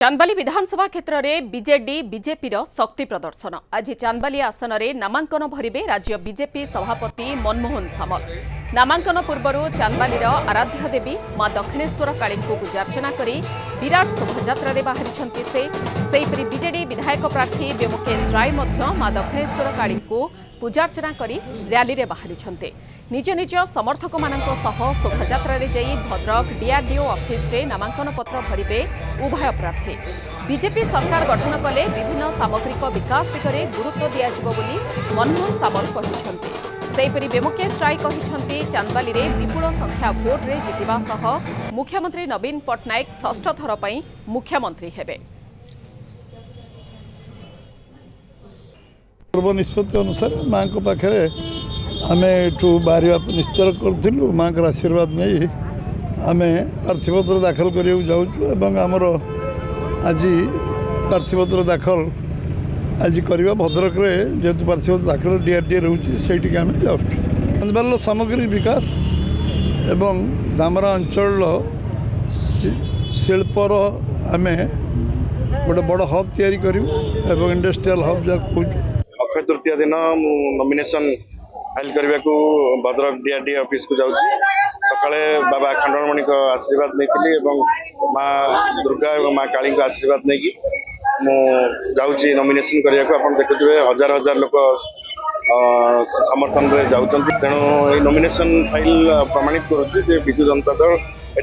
चांदबाली विधानसभा क्षेत्र में BJD BJP शक्ति प्रदर्शन आज चांदबाली आसन में नामांकन भरिबे राज्य बीजेपी सभापति मनमोहन सामल। नामांकन पूर्व चांदबाली आराध्य देवी मां दक्षिणेश्वर काली को पूजार्चना करी विराट शोभायात्रा बाहरी से बीजेडी विधायक प्रार्थी व्योमकेश राय मां दक्षिणेश्वर काली को पूजार्चना करी रैली रे बाहरी निज निज समर्थक मानक सह शोभायात्रा जाई भद्रक डीआरडीओ ऑफिस रे नामांकन पत्र भरिबे उभय प्रार्थी। बीजेपी सरकार गठन कले विभिन्न सामग्रिक विकास दिगरे गुरुत्व दियाजिबो बोली मनमोहन सामल कहिसंते। सेहिपरि व्योमकेश राय कहिसंते चांदबाली रे विपुल संख्या भोट रे जितिबा सह मुख्यमंत्री नवीन पट्टनायक षष्ठ थर पई मुख्यमंत्री हेबे। पूर्व निष्पत्ति अनुसार मां को पाखे आमे एठू बाहर निश्चय करूँ माँ का आशीर्वाद नहीं आम प्रार्थीपत्र दाखल करा जाऊँ आमर आज प्रार्थीपत्र दाखल आज करवा भद्रक जेहेतु प्रार्थीपत्र दाखल डीआरडीए रोचे से आम जाऊँ सामग्रिक विकास एवं धामरा अंचल शिल्पर आम गोटे बड़ हब तैयारी करूँ इंडस्ट्रियल हब जहाँ कहूँ। अक्षय तृतीय दिन नॉमिनेशन फाइल करने को भद्रक डीआरडीए ऑफिस को जाऊँ सकाळे बाबा खंडणमणि को आशीर्वाद नहीं माँ दुर्गा और माँ काली को आशीर्वाद नहीं मुझे नॉमिनेशन करने को आप देखुए हजार हजार लोक समर्थन में जाऊँ तेणु नॉमिनेशन फाइल प्रमाणित करुच्चे विजु जनता दल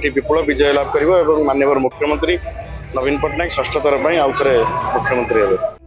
ये विपुल विजय लाभ कर माननीय मुख्यमंत्री नवीन पट्टनायक षष्ठ थर आउ थे मुख्यमंत्री हे।